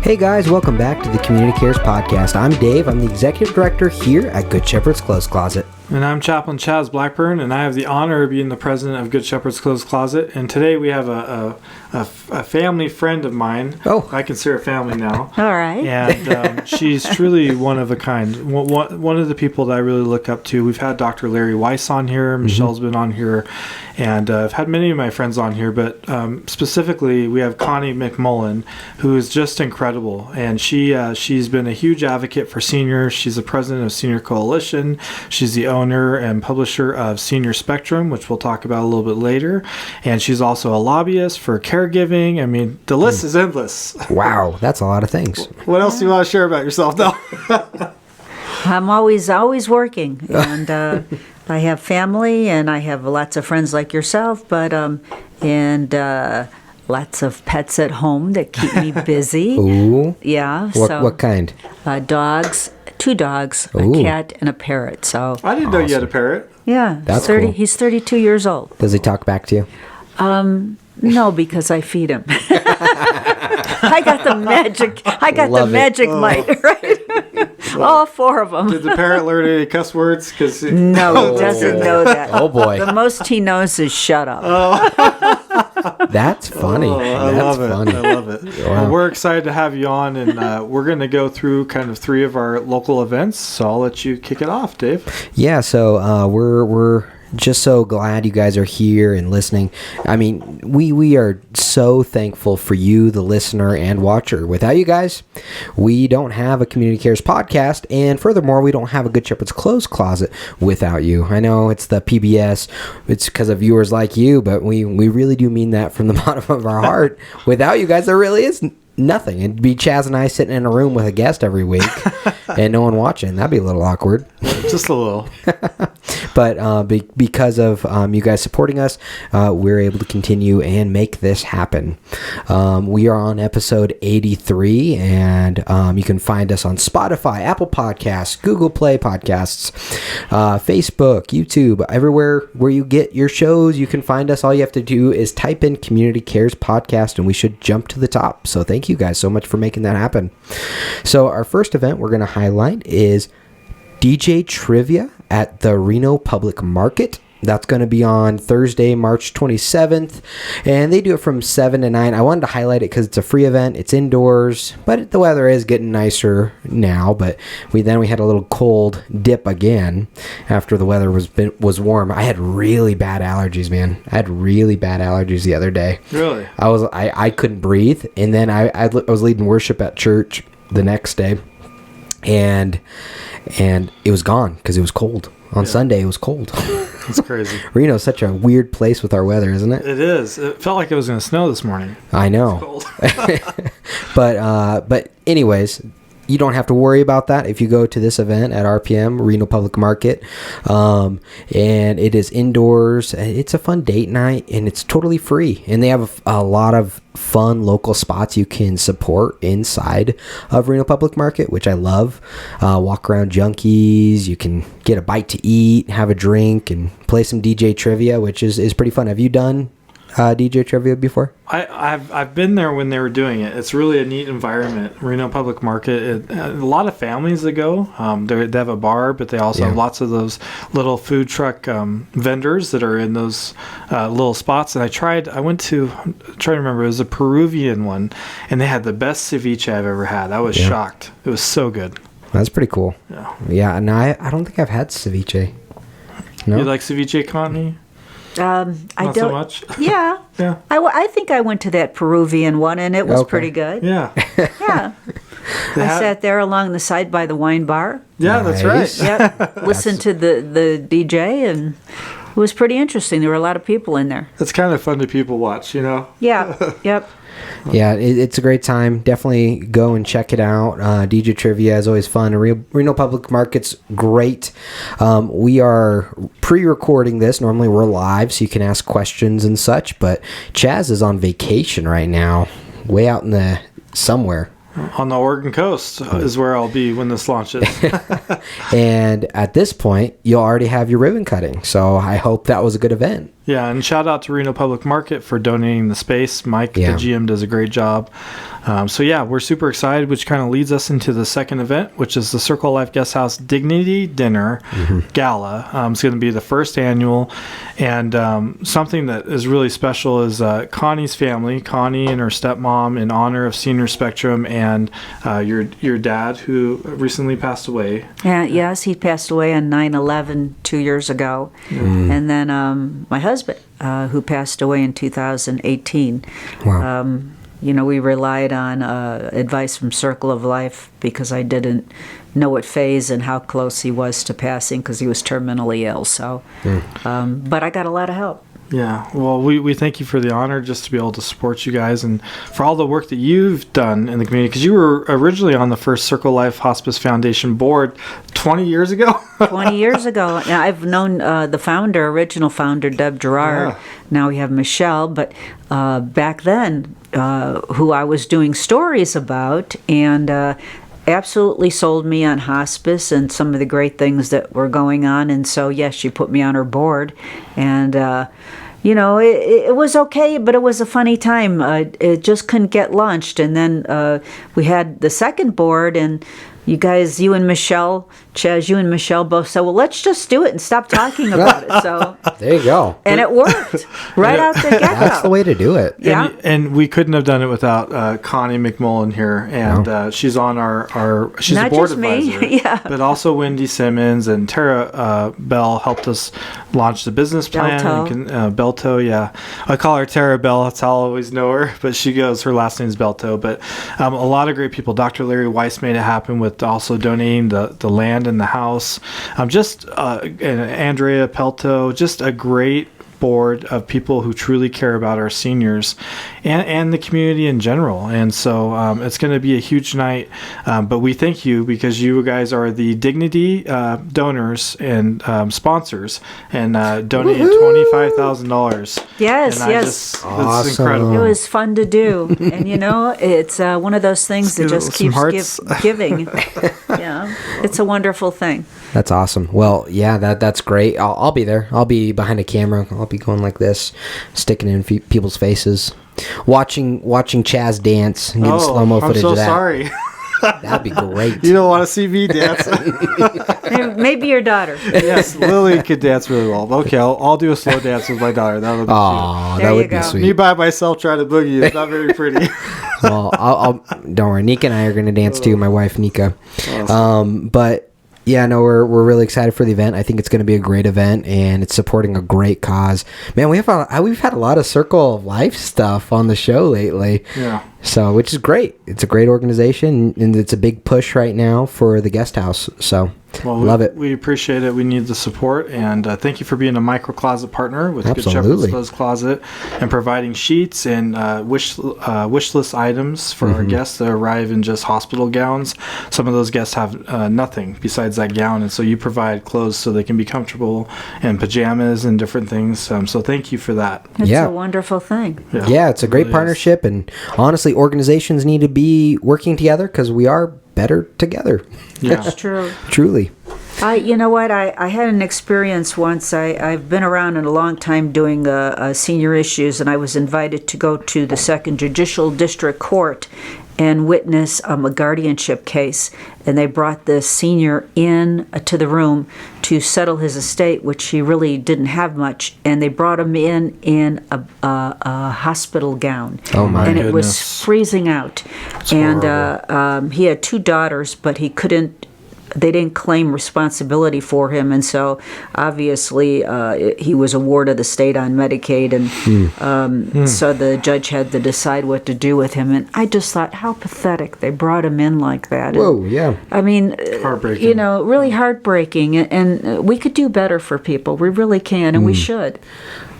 Hey guys, welcome back to the Community Cares Podcast. I'm Dave. I'm the Executive Director here at Good Shepherd's Clothes Closet. And I'm Chaplain Chaz Blackburn, and I have the honor of being the president of Good Shepherd's Clothes Closet. And today we have a family friend of mine. Oh. I consider a family now. All right. And she's truly one of a kind. One of the people that I really look up to. We've had Dr. Larry Weiss on here. Michelle's been on here. And I've had many of my friends on here, but specifically we have Connie McMullen, who is just incredible. And she's been a huge advocate for seniors. She's the president of Senior Coalition. She's the owner and publisher of Senior Spectrum, which we'll talk about a little bit later. And she's also a lobbyist for caregiving. I mean, the list is endless. Wow, that's a lot of things. What else do you want to share about yourself, though? I'm always working, and I have family, and I have lots of friends like yourself, but lots of pets at home that keep me busy. Ooh. Yeah. What kind? Dogs, 2 dogs, Ooh. a cat, and a parrot. So I didn't know you had a parrot. yeah, That's cool. He's 32 years old. Does he talk back to you? No, because I feed him. I got the magic. Love it. magic mic, right? All 4 of them. Did the parrot learn any cuss words? No, he doesn't know that. Oh boy, The most he knows is shut up. that's funny. I That's love it. funny. I love it. Wow. Well, we're excited to have you on, and we're going to go through kind of 3 of our local events. So I'll let you kick it off, Dave. Yeah, so we're just so glad you guys are here and listening. I mean, we are so thankful for you, the listener and watcher. Without you guys, we don't have a Community Cares podcast, and furthermore, we don't have a Good Shepherd's Clothes Closet without you. I know it's the PBS, it's because of viewers like you, but we really do mean that from the bottom of our heart. Without you guys, there really is nothing. It'd be Chaz and I sitting in a room with a guest every week and no one watching. That'd be a little awkward. Just a little. But because of you guys supporting us, we're able to continue and make this happen. We are on episode 83, and you can find us on Spotify, Apple Podcasts, Google Play Podcasts, Facebook, YouTube, everywhere where you get your shows. You can find us. All you have to do is type in Community Cares Podcast, and we should jump to the top. So thank you guys so much for making that happen. So our first event we're going to highlight is DJ Trivia at the Reno Public Market. That's going to be on Thursday, March 27th, and they do it from 7 to 9. I wanted to highlight it because it's a free event. It's indoors, but the weather is getting nicer now, but we had a little cold dip again after the weather was warm. I had really bad allergies, man. I had really bad allergies the other day. Really? I couldn't breathe, and then I was leading worship at church the next day, and it was gone because it was cold. On Sunday, it was cold. That's crazy. Reno's such a weird place with our weather, isn't it? It is. It felt like it was going to snow this morning. I know. But anyways, you don't have to worry about that if you go to this event at RPM, Reno Public Market. And it is indoors. It's a fun date night, and it's totally free. And they have a lot of fun local spots you can support inside of Reno Public Market, which I love. Walk around Junkies. You can get a bite to eat, have a drink, and play some DJ trivia, which is pretty fun. Have you done DJ trivia before? I've been there when they were doing it. It's really a neat environment. Reno Public Market. A lot of families that go. They have a bar, but they also have lots of those little food truck vendors that are in those little spots. And I went to, I'm trying to remember, it was a Peruvian one, and they had the best ceviche I've ever had. I was shocked. It was so good. That's pretty cool. Yeah. Yeah, and I don't think I've had ceviche. No? You like ceviche, Connie? I Not don't. so much. Yeah. Yeah. I think I went to that Peruvian one, and it was pretty good. Yeah. Yeah. I sat there along the side by the wine bar. Yeah, that's Nice. right. Yep. Listened to the DJ, and it was pretty interesting. There were a lot of people in there. It's kind of fun to people watch, you know? Yeah. Yep. Yeah, it's a great time. Definitely go and check it out. DJ Trivia is always fun. Reno Public Market's great. We are pre-recording this. Normally we're live, so you can ask questions and such, but Chaz is on vacation right now, way out in the somewhere. On the Oregon coast is where I'll be when this launches. And at this point, you'll already have your ribbon cutting. So I hope that was a good event. Yeah, and shout out to Reno Public Market for donating the space. Mike, the GM, does a great job. So yeah, we're super excited, which kind of leads us into the second event, which is the Circle Life Guest House Dignity Dinner Gala. It's going to be the first annual, and something that is really special is Connie's family, Connie and her stepmom, in honor of Senior Spectrum and your dad, who recently passed away. Yes, he passed away on 9/11 2 years ago. And then my husband, who passed away in 2018. Wow. We relied on advice from Circle of Life because I didn't know what phase and how close he was to passing because he was terminally ill. So, but I got a lot of help. Yeah, well, we thank you for the honor just to be able to support you guys and for all the work that you've done in the community, because you were originally on the first Circle Life Hospice Foundation board 20 years ago. 20 years ago. Now, I've known the original founder, Deb Gerard. Yeah. Now we have Michelle, but back then, who I was doing stories about, and absolutely sold me on hospice and some of the great things that were going on. And so, yes, she put me on her board. And, it was okay, but it was a funny time. It just couldn't get launched. And then we had the second board, and you and Michelle, Chaz, you and Michelle both said, well, let's just do it and stop talking about it. So there you go. And it worked right out the get-go. That's the way to do it. Yeah. And we couldn't have done it without Connie McMullen here. And she's on she's Not a board just me. advisor. Yeah. But also Wendy Simmons and Tara Bell helped us launch the business plan. Belto, yeah. I call her Tara Bell. That's how I always know her. But her last name is Belto. But a lot of great people. Dr. Larry Weiss made it happen with also donating the land and the house. And Andrea Pelto, just a great board of people who truly care about our seniors and the community in general. And so it's going to be a huge night. But we thank you because you guys are the Dignity donors and sponsors and donated $25,000. Yes, yes. It's Awesome. incredible. It was fun to do. And, it's one of those things that just keeps giving. Yeah, it's a wonderful thing. That's awesome. Well, yeah, that's great. I'll be there. I'll be behind a camera. I'll be going like this, sticking in people's faces, watching Chaz dance and getting slow-mo footage I'm so of that. sorry. That'd be great. You don't want to see me dance. Maybe your daughter. Yes, Lily could dance really well. Okay, I'll do a slow dance with my daughter. That would be Aw, There that you would be go. sweet. Me by myself trying to boogie is not very pretty. Well, I'll don't worry. Nika and I are going to dance too. My wife, Nika. Awesome. But yeah, no, we're really excited for the event. I think it's going to be a great event, and it's supporting a great cause. Man, we've had a lot of Circle of Life stuff on the show lately. Yeah. So, which is great. It's a great organization, and it's a big push right now for the guest house. So, love it. We appreciate it. We need the support, and thank you for being a micro closet partner with Good Absolutely. Shepherd's Clothes Closet and providing sheets and wish list items for our guests that arrive in just hospital gowns. Some of those guests have nothing besides that gown, and so you provide clothes so they can be comfortable and pajamas and different things. So thank you for that. It's Yeah. a wonderful thing. Yeah, it's a great really partnership, and honestly, organizations need to be working together because we are better together. Yeah. It's true. Truly. You know what? I had an experience once. I've been around in a long time doing senior issues, and I was invited to go to the Second Judicial District Court and witness a guardianship case. And they brought the senior in to the room to settle his estate, which he really didn't have much. And they brought him in a hospital gown. Oh, my And it was goodness. freezing out. And he had 2 daughters, but they didn't claim responsibility for him, and so obviously he was a ward of the state on Medicaid, and so the judge had to decide what to do with him. And I just thought, how pathetic they brought him in like that. Whoa, yeah. I mean, Heartbreaking. really heartbreaking, and we could do better for people. We really can, and we should.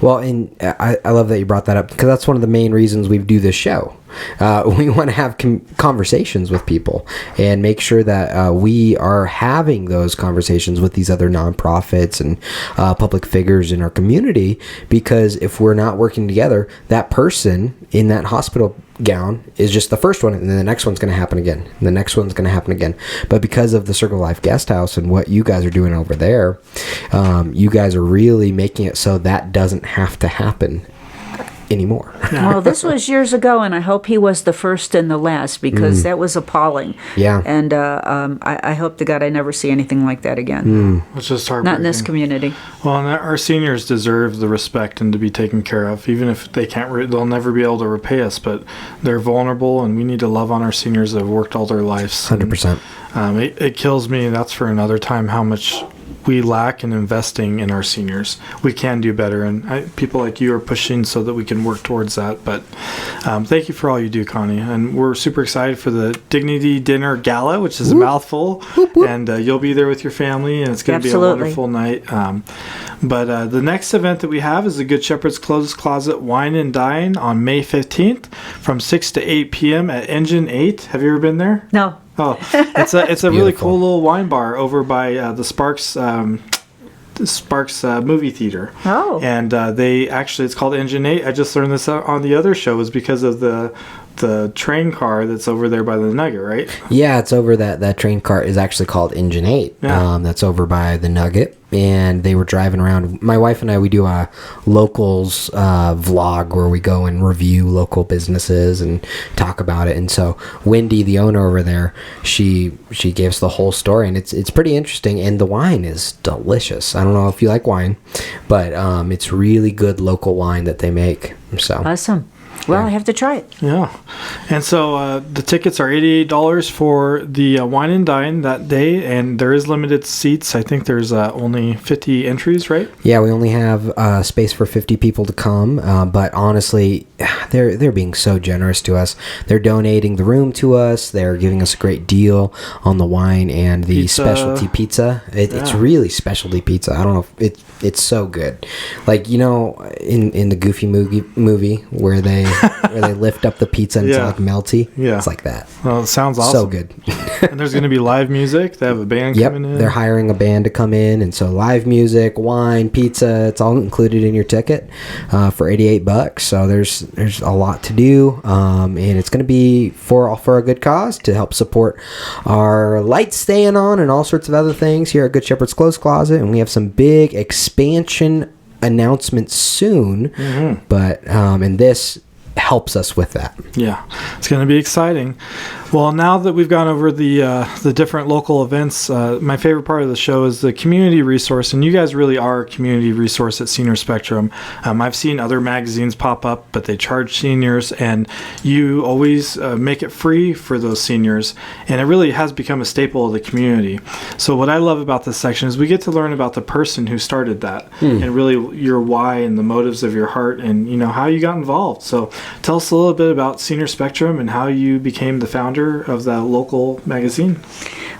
Well, and I love that you brought that up because that's one of the main reasons we do this show. We want to have conversations with people and make sure that we are having those conversations with these other nonprofits and public figures in our community, because if we're not working together, that person in that hospital gown is just the first one, and then the next one's going to happen again, and the next one's going to happen again. But because of the Circle Life Guest House and what you guys are doing over there, you guys are really making it so that doesn't have to happen anymore. Well, this was years ago, and I hope he was the first and the last, because that was appalling. Yeah. And I hope to God I never see anything like that again. It's just heartbreaking. Not in this community. Well, and our seniors deserve the respect and to be taken care of, even if they can't. They'll never be able to repay us, but they're vulnerable, and we need to love on our seniors that have worked all their lives. 100%. And, it kills me. That's for another time. How much we lack in investing in our seniors. We can do better, and people like you are pushing so that we can work towards that. But thank you for all you do, Connie, and we're super excited for the Dignity Dinner Gala, which is a mouthful, and you'll be there with your family, and it's going to be a wonderful night. But the next event that we have is the Good Shepherd's Clothes Closet Wine and Dine on May 15th from 6 to 8 p.m. at Engine 8. Have you ever been there? No. Oh, it's a really cool little wine bar over by the Sparks movie theater. Oh. And it's called Engine 8. I just learned this on the other show is because of the train car that's over there by the Nugget, right? Yeah, it's over that train car is actually called Engine 8. Yeah. That's over by the Nugget. And they were driving around. My wife and I, we do a locals vlog where we go and review local businesses and talk about it. And so Wendy, the owner over there, she gave us the whole story, and it's pretty interesting. And the wine is delicious. I don't know if you like wine, but it's really good local wine that they make. So Awesome. Well, I have to try it. Yeah. And so the tickets are $88 for the wine and dine that day, and there is limited seats. I think there's only 50 entries, right? Yeah, we only have space for 50 people to come, but honestly, they're being so generous to us. They're donating the room to us. They're giving us a great deal on the wine and the specialty pizza. It's really specialty pizza. I don't know if it's so good. Like, you know, in the Goofy movie where they lift up the pizza and it's like melty. Yeah. It's like that. Well, it sounds awesome. So good. And there's going to be live music. They have a band coming in. They're hiring a band to come in, and so live music, wine, pizza, it's all included in your ticket for $88. So there's a lot to do, and it's going to be for a good cause to help support our lights staying on and all sorts of other things here at Good Shepherd's Clothes Closet. And we have some big expansion announcements soon, but and this helps us with that. Yeah, it's going to be exciting. Well, now that we've gone over the different local events, my favorite part of the show is the community resource, and you guys really are a community resource at Senior Spectrum. I've seen other magazines pop up, but they charge seniors, and you always make it free for those seniors, and it really has become a staple of the community. So what I love about this section is we get to learn about the person who started that, and really your why and the motives of your heart, and how you got involved. So tell us a little bit about Senior Spectrum and how you became the founder of that local magazine.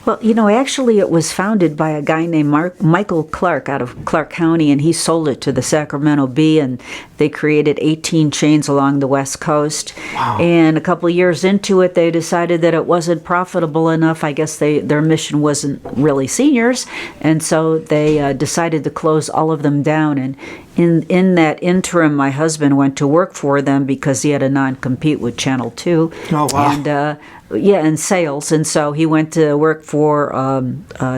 Well, actually it was founded by a guy named Michael Clark out of Clark County, and he sold it to the Sacramento Bee, and they created 18 chains along the West Coast. Wow. And a couple of years into it, they decided that it wasn't profitable enough. I guess their mission wasn't really seniors, and so they decided to close all of them down. And in that interim, my husband went to work for them because he had a non-compete with Channel 2. Oh, wow. And in sales, and so he went to work for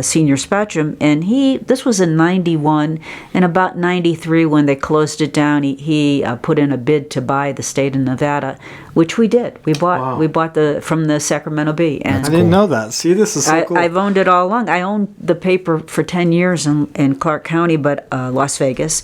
Senior Spectrum, and this was in 91, and about 93 when they closed it down, he put in a bid to buy the state of Nevada, which we did. We bought from the Sacramento Bee. And I didn't know that. See, this is so cool. I've owned it all along. I owned the paper for 10 years in Clark County, but Las Vegas.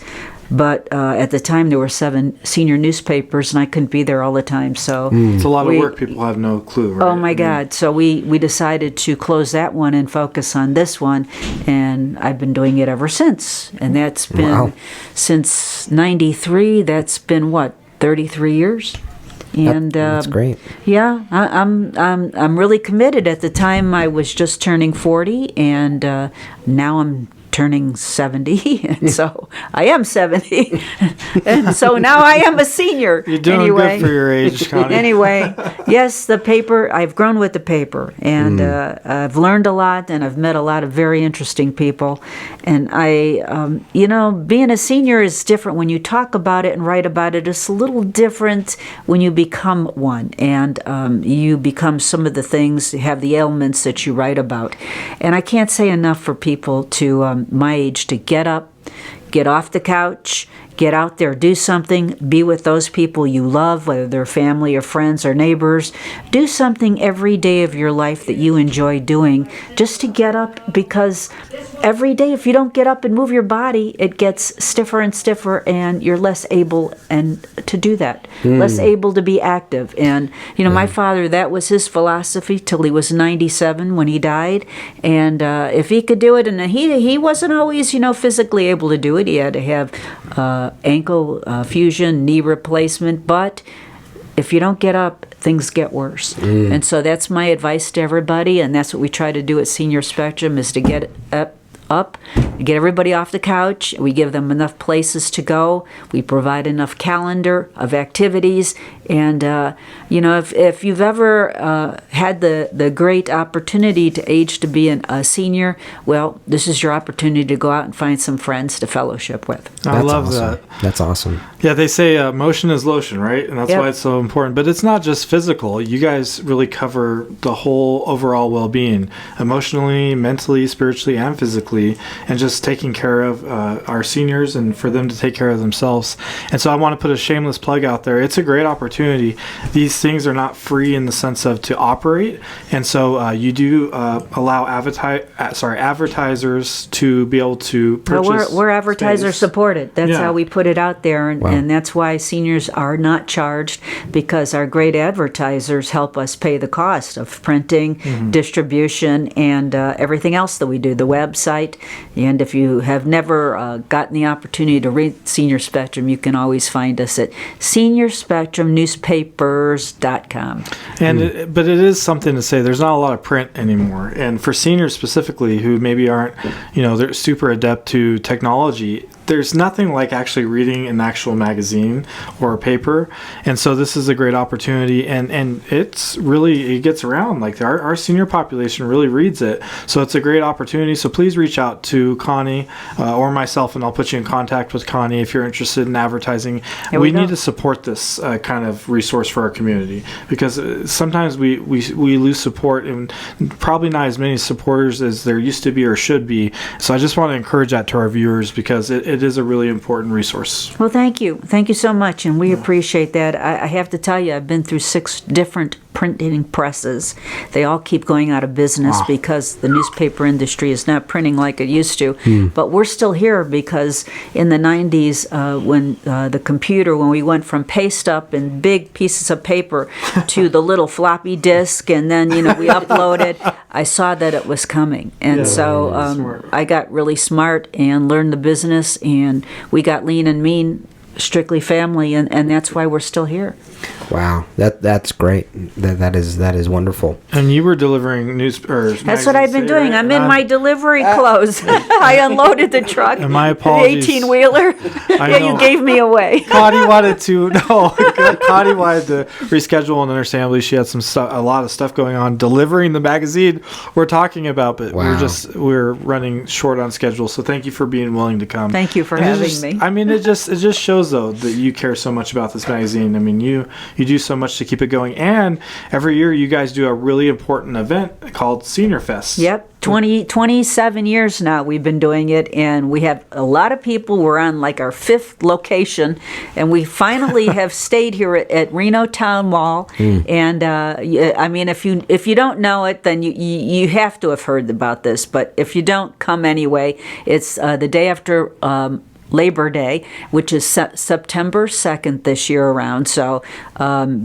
But at the time, there were 7 senior newspapers, and I couldn't be there all the time. So it's a lot of work. People have no clue, right? Oh, my God. So we decided to close that one and focus on this one, and I've been doing it ever since. And that's been since 93. That's been, 33 years? And that's great. Yeah, I'm really committed. At the time, I was just turning 40, and now I'm turning 70, and so I am 70, and so now I am a senior. You're doing good for your age, Connie. Anyway, yes, the paper, I've grown with the paper, and I've learned a lot, and I've met a lot of very interesting people, and being a senior is different. When you talk about it and write about it, it's a little different when you become one, and you become some of the things, have the ailments that you write about, and I can't say enough for people to my age to get up, get off the couch, get out there, do something, be with those people you love, whether they're family or friends or neighbors. Do something every day of your life that you enjoy doing, just to get up, because every day if you don't get up and move your body, it gets stiffer and stiffer, and you're less able to do that, less able to be active. And my father, that was his philosophy till he was 97 when he died. And if he could do it, and he wasn't always physically able to do it. He had to have ankle fusion, knee replacement, but if you don't get up, things get worse. And so that's my advice to everybody, and that's what we try to do at Senior Spectrum, is to get up, get everybody off the couch. We give them enough places to go. We provide enough calendar of activities. And, if you've ever had the great opportunity to age to be a senior, well, this is your opportunity to go out and find some friends to fellowship with. I love awesome. that. That's awesome. Yeah, they say motion is lotion, right? And that's why it's so important. But it's not just physical. You guys really cover the whole overall well-being, emotionally, mentally, spiritually, and physically, and just taking care of our seniors and for them to take care of themselves. And so I want to put a shameless plug out there. It's a great opportunity. These things are not free in the sense of to operate. And so you do allow advertisers to be able to purchase. Well, we're advertiser supported. That's how we put it out there. And that's why seniors are not charged, because our great advertisers help us pay the cost of printing, distribution, and everything else that we do, the website. And if you have never gotten the opportunity to read Senior Spectrum, you can always find us at seniorspectrumnewspapers.com. And but it is something to say, there's not a lot of print anymore. And for seniors specifically who maybe aren't, they're super adept to technology, there's nothing like actually reading an actual magazine or a paper. And so this is a great opportunity, and it gets around. Like our senior population really reads it. So it's a great opportunity. So please reach out to Connie or myself, and I'll put you in contact with Connie if you're interested in advertising. We need to support this kind of resource for our community, because sometimes we lose support, and probably not as many supporters as there used to be or should be. So I just want to encourage that to our viewers, because it is a really important resource. Well, thank you. Thank you so much, and we appreciate that. I have to tell you, I've been through 6 different printing presses. They all keep going out of business because the newspaper industry is not printing like it used to. But we're still here because in the 90s, when we went from paste up in big pieces of paper to the little floppy disk, and then we uploaded, I saw that it was coming. And I got really smart and learned the business, and we got lean and mean, strictly family, and that's why we're still here. Wow, that's great. That is wonderful. And you were delivering That's what I've been doing. Right? I'm in my delivery clothes. I unloaded the truck. And my apologies. The 18-wheeler. You gave me away. Connie wanted to reschedule, and understandably she had a lot of stuff going on delivering the magazine we're talking about, but we're running short on schedule. So thank you for being willing to come. Thank you for having me. I mean, it just shows though that you care so much about this magazine. I mean, you do so much to keep it going, and every year you guys do a really important event called Senior Fest. Yep. 27 years now we've been doing it, and we have a lot of people. We're on like our 5th location, and we finally have stayed here at Reno Town Mall. And I mean, if you don't know it, then you have to have heard about this, but if you don't, come anyway. It's the day after Labor Day, which is September 2nd this year around. So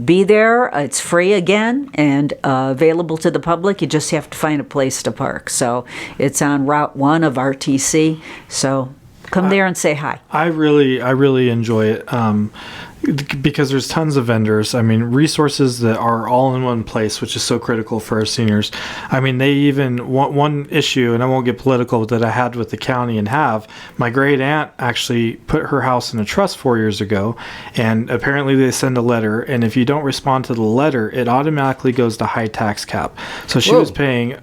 be there. It's free again and available to the public. You just have to find a place to park. So it's on Route 1 of RTC. So come there and say hi. I really enjoy it. Because there's tons of vendors. I mean, resources that are all in one place, which is so critical for our seniors. I mean, they even one issue, and I won't get political, that I had with the county my great aunt actually put her house in a trust 4 years ago, and apparently they send a letter, and if you don't respond to the letter, it automatically goes to high tax cap. So she was paying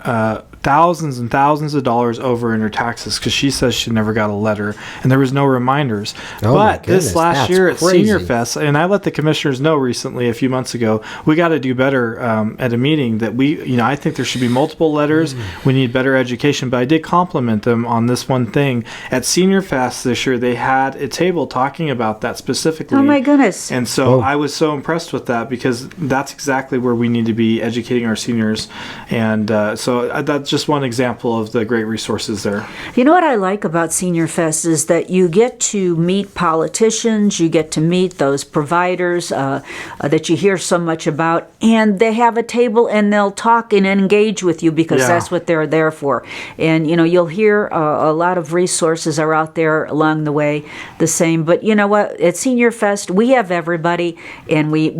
thousands and thousands of dollars over in her taxes because she says she never got a letter and there was no reminders. Oh my But goodness, this last that's year at crazy. Senior Fest, and I let the commissioners know recently a few months ago, we got to do better at a meeting that I think there should be multiple letters. We need better education. But I did compliment them on this one thing. At Senior Fest this year, they had a table talking about that specifically. Oh my goodness. And so I was so impressed with that because that's exactly where we need to be educating our seniors. And so that's just one example of the great resources there. You know what I like about Senior Fest is that you get to meet politicians, you get to meet those providers that you hear so much about, and they have a table and they'll talk and engage with you because that's what they're there for. And you'll hear a lot of resources are out there along the way, the same. But you know what? At Senior Fest, we have everybody, and we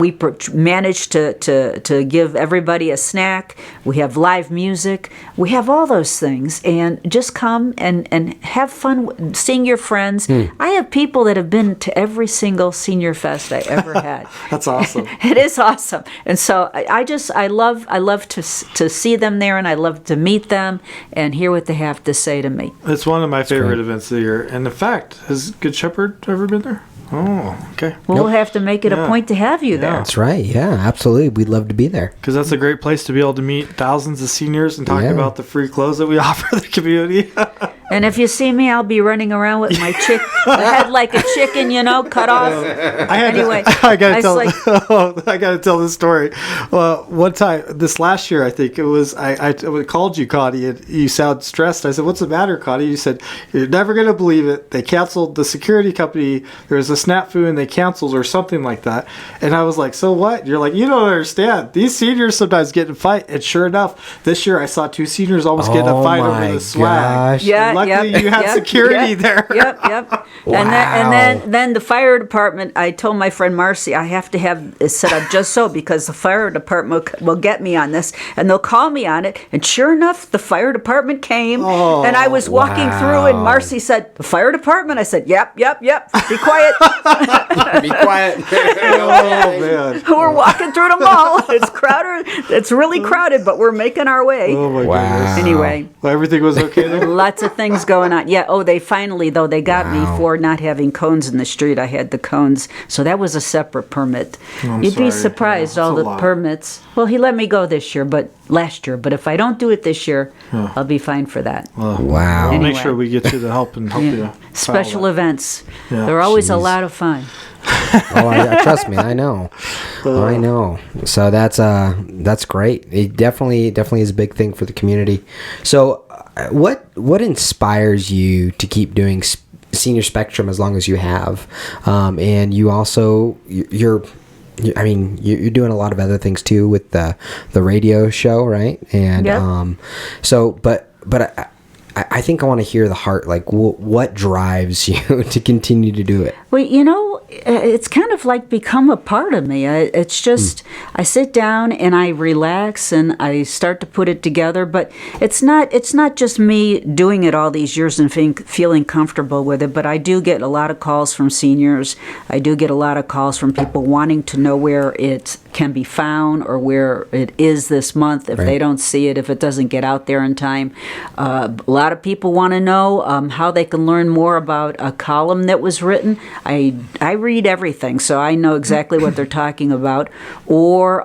manage to give everybody a snack. We have live music. We have all those things, and just come and have fun seeing your friends. I have people that have been to every single Senior Fest I ever had. That's awesome. It is awesome, and so I love to see them there, and I love to meet them and hear what they have to say to me. It's one of my favorite events of the year. And in fact, has Good Shepherd ever been there? Oh, okay. Well, we'll have to make it a point to have you there. That's right. Yeah, absolutely. We'd love to be there. Because that's a great place to be able to meet thousands of seniors and talk about the free clothes that we offer the community. And if you see me, I'll be running around with my head like a chicken, cut off. I gotta tell this story. One time, this last year, I think it was, I called you, Connie, and you sound stressed. I said, "What's the matter, Connie?" You said, "You're never gonna believe it. They canceled the security company. There was a snafu and they canceled or something like that." And I was like, "So what?" You're like, "You don't understand. These seniors sometimes get in a fight." And sure enough, this year I saw two seniors almost get in a fight over the swag. Yeah. Luckily, you had security there. Yep. Wow. And then the fire department, I told my friend Marcy, I have to have it set up just so because the fire department will get me on this, and they'll call me on it. And sure enough, the fire department came, and I was walking through, and Marcy said, "The fire department?" I said, Yep. Be quiet. Be quiet. Oh, man. We're walking through the mall. It's crowded. It's really crowded, but we're making our way. Oh, my goodness. Anyway. Well, everything was okay there? Lots of things going on. Yeah. Oh, they finally, though, they got me for not having cones in the street. I had the cones. So that was a separate permit. You'd be surprised, all the permits. Well, he let me go last year. But if I don't do it this year, I'll be fine for that. Wow. We'll make sure we get you the help and help you. Special events. Yeah. They're always a lot of fun. Trust me, I know. I know. So that's great. It definitely is a big thing for the community. So what inspires you to keep doing Senior Spectrum as long as you have? And you also you're doing a lot of other things too with the radio show, right? And I think I want to hear the heart. Like, what drives you to continue to do it? Well, it's kind of like become a part of me. It's just I sit down and I relax and I start to put it together. But it's not just me doing it all these years and feeling comfortable with it. But I do get a lot of calls from seniors. I do get a lot of calls from people wanting to know where it can be found or where it is this month if they don't see it, if it doesn't get out there in time. A lot of people want to know how they can learn more about a column that was written. I read everything, so I know exactly what they're talking about, or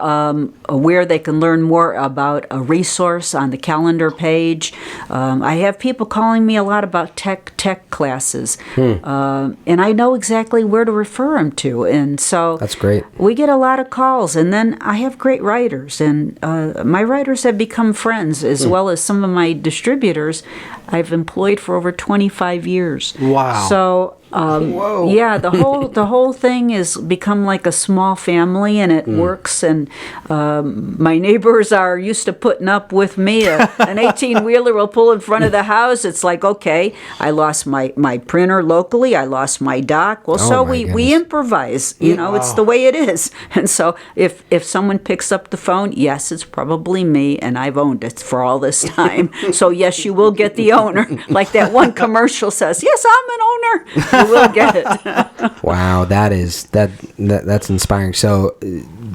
where they can learn more about a resource on the calendar page. I have people calling me a lot about tech classes, and I know exactly where to refer them to, and so that's great. We get a lot of calls, and then I have great writers, and my writers have become friends, as well as some of my distributors I've employed for over 25 years. Wow. So yeah, the whole thing has become like a small family, and it works. And my neighbors are used to putting up with me. An 18-wheeler will pull in front of the house. It's like, okay, I lost my printer locally. I lost my dock. Well, we improvise. It's the way it is. And so if someone picks up the phone, yes, it's probably me, and I've owned it for all this time. So yes, you will get the owner. Like that one commercial says, yes, I'm an owner. You will get it. Wow, that's inspiring. So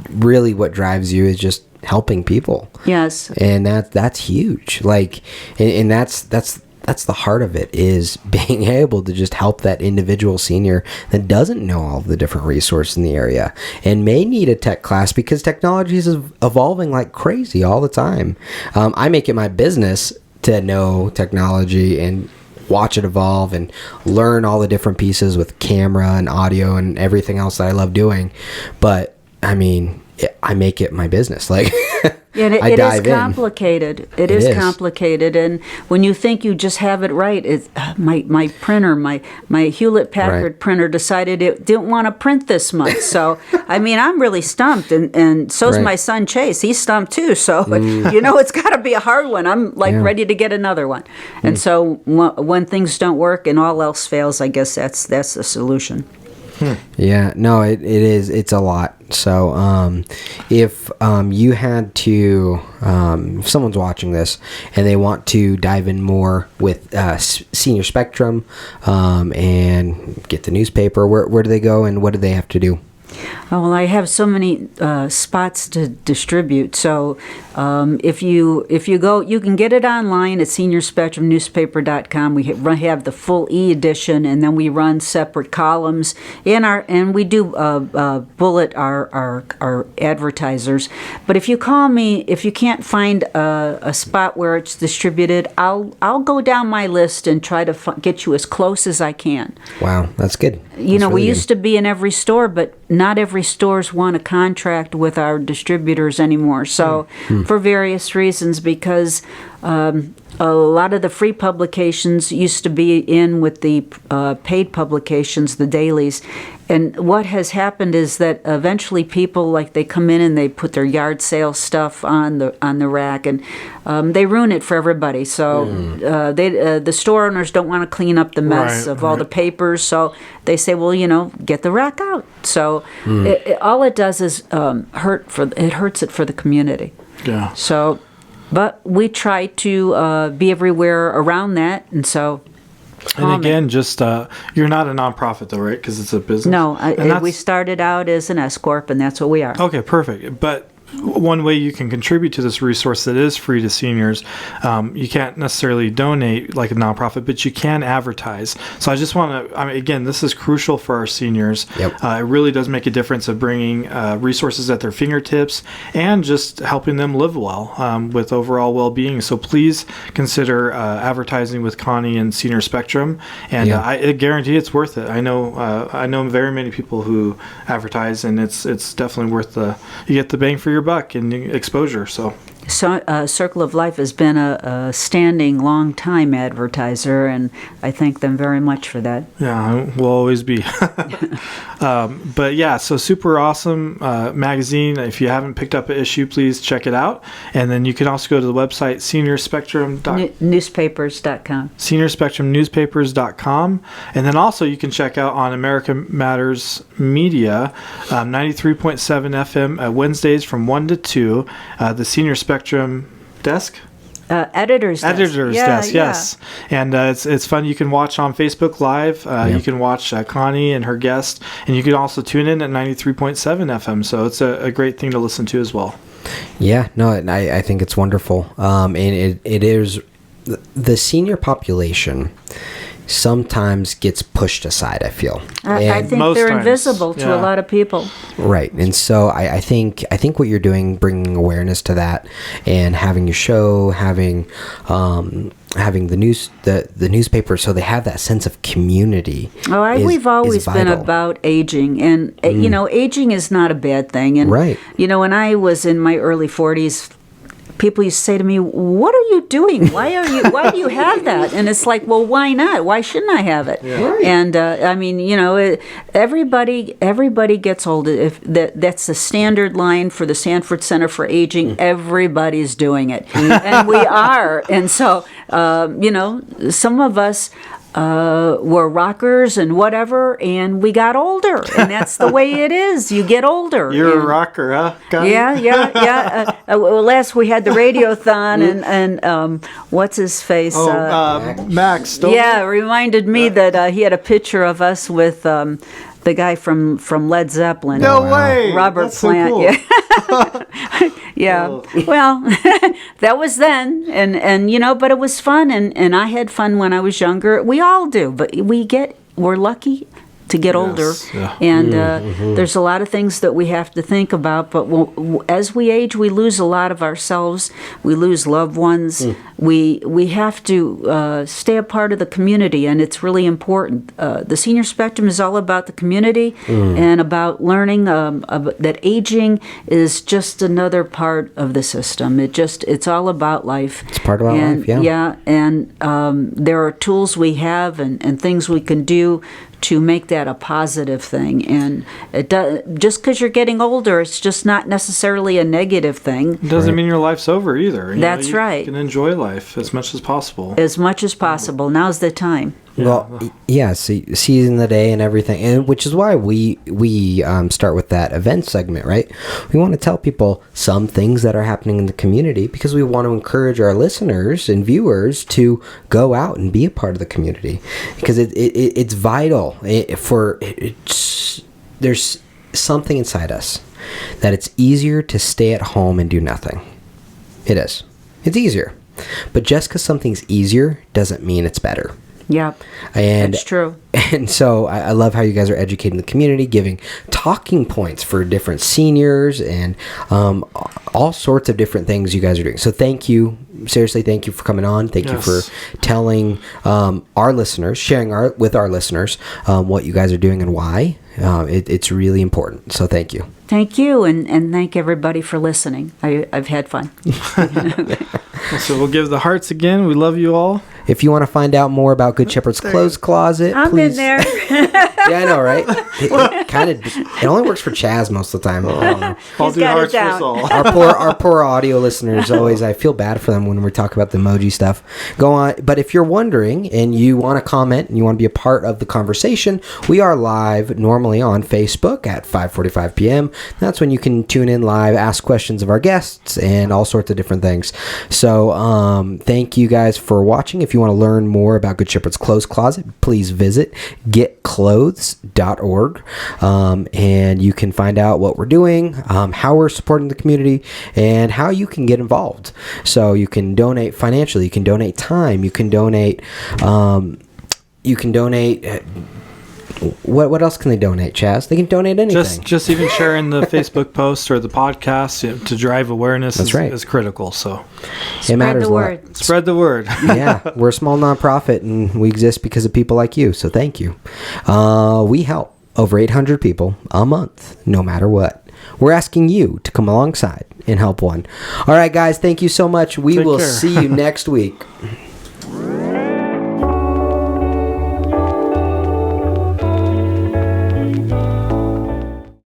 really what drives you is just helping people. Yes. And that's huge. Like, and that's the heart of it, is being able to just help that individual senior that doesn't know all of the different resources in the area and may need a tech class, because technology is evolving like crazy all the time. I make it my business to know technology and watch it evolve and learn all the different pieces with camera and audio and everything else that I love doing. But I mean, I make it my business. Like, and I it dive is complicated. It is complicated, and when you think you just have it right, my printer, my Hewlett Packard printer decided it didn't want to print this month. So I mean, I'm really stumped, and so's my son Chase. He's stumped too. So it's got to be a hard one. I'm like ready to get another one. And so when things don't work and all else fails, I guess that's the solution. Yeah, no, it is. It's a lot. So if you had to, if someone's watching this and they want to dive in more with Senior Spectrum and get the newspaper, where do they go and what do they have to do? Oh, well, I have so many spots to distribute. So if you go, you can get it online at seniorspectrumnewspaper.com. We have the full e-edition, and then we run separate columns and we do bullet our advertisers. But if you call me, if you can't find a spot where it's distributed, I'll go down my list and try to get you as close as I can. Wow, that's good. We used to be in every store, but not every stores want to contract with our distributors anymore. So for various reasons, because a lot of the free publications used to be in with the paid publications, the dailies. And what has happened is that eventually people, like, they come in and they put their yard sale stuff on the rack, and they ruin it for everybody. So the store owners don't want to clean up the mess of all the papers, so they say, well, get the rack out. So all it does is hurts it for the community. Yeah. So, but we try to be everywhere around that, and so. And again, just you're not a nonprofit though, right? Because it's a business. No, we started out as an S corp, and that's what we are. Okay, perfect. But one way you can contribute to this resource that is free to seniors, you can't necessarily donate like a nonprofit, but you can advertise. So I just want to, again, this is crucial for our seniors. Yep. It really does make a difference of bringing resources at their fingertips and just helping them live well with overall well-being. So please consider advertising with Connie and Senior Spectrum, and I guarantee it's worth it. I know very many people who advertise, and it's definitely worth you get the bang for your buck and exposure. So Circle of Life has been a standing, long-time advertiser, and I thank them very much for that. Yeah, we'll always be. But yeah, so super awesome magazine. If you haven't picked up an issue, please check it out. And then you can also go to the website Newspapers.com. Seniorspectrumnewspapers.com. And then also you can check out on America Matters Media, 93.7 FM Wednesdays from 1 to 2, the Senior Spectrum desk. Editor's desk, yes. And it's fun. You can watch on Facebook Live. You can watch Connie and her guest, and you can also tune in at 93.7 FM. So it's a great thing to listen to as well. Yeah, no, I think it's wonderful. And it is the senior population sometimes gets pushed aside, I feel. I think they're invisible to a lot of people. Right. And so I think what you're doing, bringing awareness to that, and having your show, having the newspaper, so they have that sense of community. We've always been about aging, and aging is not a bad thing. And when I was in my early 40s, people used to say to me, "What are you doing? Why do you have that?" And it's like, well, why not? Why shouldn't I have it? Yeah. Right. And everybody gets old. If that's the standard line for the Sanford Center for Aging. Everybody's doing it, and we are. And so, some of us were rockers and whatever, and we got older, and that's the way it is. You get older. You're a rocker, huh? Yeah. Last we had the radiothon, and what's his face? Max. Reminded me that he had a picture of us with the guy from Led Zeppelin. No way! Robert That's so Plant. cool. Yeah. Yeah. Well, that was then, and but it was fun, and I had fun when I was younger. We all do, but we're lucky to get older, yeah. and there's a lot of things that we have to think about. But as we age, we lose a lot of ourselves. We lose loved ones. We have to stay a part of the community, and it's really important. The senior spectrum is all about the community and about learning that aging is just another part of the system. It's all about life. It's part about life, yeah. Yeah, and there are tools we have and things we can do to make that a positive thing. And just because you're getting older, it's just not necessarily a negative thing. It doesn't mean your life's over either. That's right. You can enjoy life as much as possible. As much as possible. Now's the time. Well, yeah, seizing the day and everything, and which is why we start with that event segment, right? We want to tell people some things that are happening in the community because we want to encourage our listeners and viewers to go out and be a part of the community because it's vital. There's something inside us that it's easier to stay at home and do nothing. It is. It's easier, but just because something's easier doesn't mean it's better. Yeah, that's true. And so I love how you guys are educating the community, giving talking points for different seniors and all sorts of different things you guys are doing. So thank you. Seriously, thank you for coming on. Thank you for telling our listeners, sharing with our listeners what you guys are doing and why. It's really important. So thank you. Thank you, and thank everybody for listening. I've had fun. So we'll give the hearts again. We love you all. If you want to find out more about Good Shepherd's Clothes Closet, I'm please. in there. Yeah, I know, right? It only works for Chaz most of the time. I don't know. I'll do got it hearts for down. us all. Our poor audio listeners always, I feel bad for them when we talk about the emoji stuff. Go on. But if you're wondering and you want to comment and you want to be a part of the conversation, we are live normally on Facebook at 5:45 p.m. That's when you can tune in live, ask questions of our guests and all sorts of different things. So thank you guys for watching. If you want to learn more about Good Shepherd's Clothes Closet, please visit getclothes.org, and you can find out what we're doing, how we're supporting the community, and how you can get involved. So you can donate financially, you can donate time, you can donate what else can they donate, Chaz? They can donate anything. Just even sharing the Facebook post or the podcast to drive awareness is critical. So it matters a lot. Spread the word. Yeah, we're a small nonprofit and we exist because of people like you. So thank you. We help over 800 people a month, no matter what. We're asking you to come alongside and help one. All right, guys, thank you so much. We will see you next week.